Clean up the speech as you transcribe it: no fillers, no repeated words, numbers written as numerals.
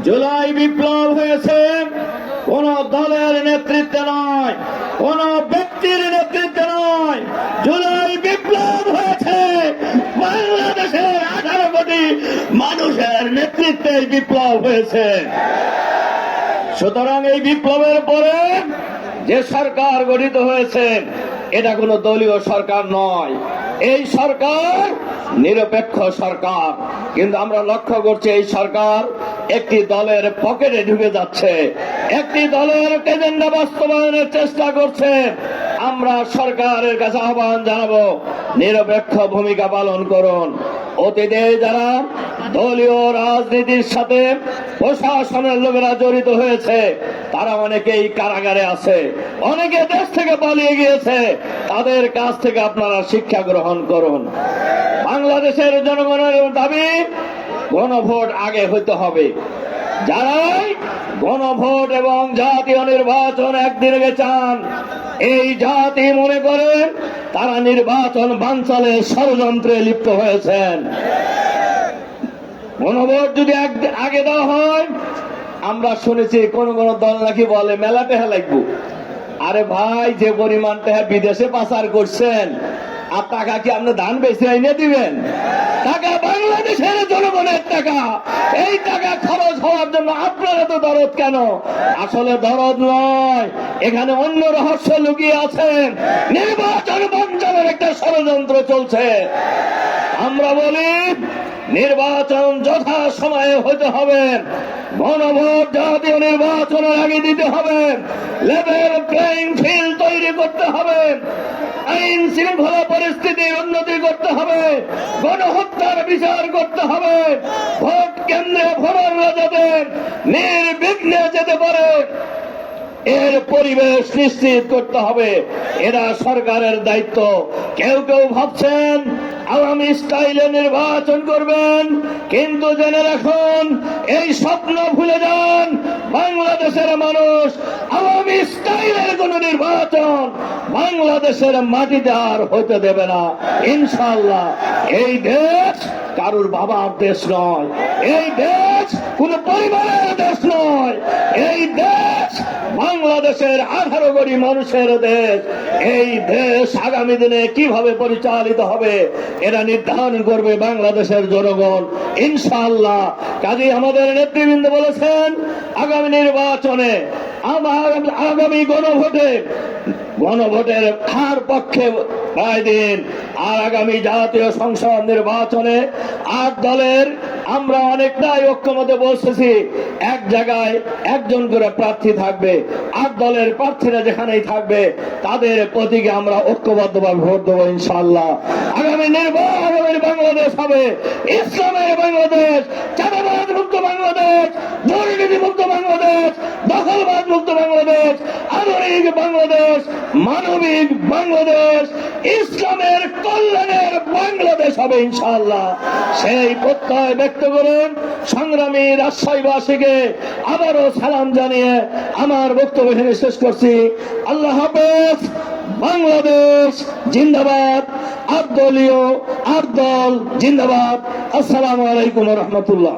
জুলাই বিপ্লব হয়েছে কোন দলের নেতৃত্বে নয়, কোন ব্যক্তির নেতৃত্বে নয়। জুলাই বিপ্লব হয়েছে বাংলাদেশের 18 কোটি মানুষের নেতৃত্বে বিপ্লব হয়েছে। সুতরাং এই বিপ্লবের পরে যে সরকার গঠিত হয়েছে এটা কোনো দলীয় সরকার নয়, এই সরকার নিরপেক্ষ সরকার। কিন্তু আমরা লক্ষ্য করছি এই সরকার একটি দলের পকেটে ঢুকে যাচ্ছে, একটি দলের এজেন্ডা বাস্তবায়নের চেষ্টা করছে। আমরা সরকারের কাছে আহ্বান জানাবো, নিরপেক্ষ ভূমিকা পালন করুন। অতীতে যারা দলীয় রাজনীতির সাথে প্রশাসনের লোকেরা জড়িত হয়েছে তারা অনেকেই কারাগারে আছে, অনেকে দেশ থেকে পালিয়ে গিয়েছে। তাদের কাছ থেকে আপনারা শিক্ষা গ্রহণ করুন। বাংলাদেশের জনগণের দাবি গণভোট আগে হইতে হবে। যারাই গণভোট এবং জাতীয় নির্বাচন একদিনে চান, এই জাতি মনে করেন তারা নির্বাচন বানচালের ষড়যন্ত্রে লিপ্ত হয়েছেন। গণভোট যদি আগে দেওয়া হয়, আমরা শুনেছি কোন কোন দল নাকি বলে মেলা টেহা লাগবো। আরে ভাই, যে পরিমাণ টেহা বিদেশে পাচার করছেন, আর টাকা কি আপনি ধান বেশি এনে দিবেন? টাকা বাংলাদেশের জনগণের টাকা। এই টাকা খরচ হওয়ার জন্য আপনারা তো দরদ কেন? আসলে দরদ নয়, এখানে অন্য রহস্য লুকিয়ে আছে। নির্বাচন বঞ্চনের একটা ষড়যন্ত্র চলছে। আমরা বলি নির্বাচন যথা সময়ে হতে হবে, গণভোট জাতীয় নির্বাচনের আগে দিতে হবে, লেভেল প্লেইং ফিল্ড তৈরি করতে হবে, আইন শৃঙ্খলা পরিস্থিতির উন্নতি করতে হবে, গণহত্যার বিচার করতে হবে, ভোট কেন্দ্রে ভোটাররা যাতে নির্বিঘ্নে যেতে পারে এর পরিবেশ নিশ্চিত করতে হবে। এরা সরকারের দায়িত্ব। কেউ কেউ ভাবছেন আওয়ামী স্টাইলে নির্বাচন করবেন, কিন্তু জেনে রাখুন এই স্বপ্ন ভুলে যান। বাংলাদেশের মানুষ আওয়ামী স্টাইলের কোন নির্বাচন বাংলাদেশের মাটিতে আর হতে দেবে না ইনশাআল্লাহ। এই দেশ কারুর বাবার দেশ নয়, এই দেশ কোন পরিবারের দেশ নয়, এই দেশ বাংলাদেশের 18 কোটি মানুষের দেশ। এই দেশ আগামী দিনে কিভাবে পরিচালিত হবে এরা নির্ধারণ করবে বাংলাদেশের জনগণ ইনশাআল্লাহ। কাজেই আমাদের নেতৃবৃন্দ বলেছেন আগামী নির্বাচনে, আগামী গণভোটের হার পক্ষে রায় দিন। আর আগামী জাতীয় সংসদ নির্বাচনে 8 দলের আমরা অনেকটাই ঐক্যমতে বসেছি, এক জায়গায় একজন করে প্রার্থী থাকবে। 8 দলের প্রার্থীরা যেখানেই থাকবে তাদের প্রতীকে আমরা ঐক্যবদ্ধভাবে ভোট দেবো ইনশাআল্লাহ। আগামী নির্বাচনের বাংলাদেশ হবে ইসলামের বাংলাদেশ, চাঁদাবাজ মুক্ত বাংলাদেশ, দুর্নীতি মুক্ত বাংলাদেশ, দখলবাজ মুক্ত বাংলাদেশ, আধুনিক বাংলাদেশ, মানবিক বাংলাদেশ, ইসলামের কল্যাণের বাংলাদেশ হবে ইনশাআল্লাহ। সেই প্রত্যয় ব্যক্ত করেন সংগ্রামী রাজশাহীবাসীকে আবারও সালাম জানিয়ে আমার বক্তব্য এখানে শেষ করছি। আল্লাহ হাফেজ। বাংলাদেশ জিন্দাবাদ, আট দল জিন্দাবাদ। আসসালামু আলাইকুম ওয়া রাহমাতুল্লাহ।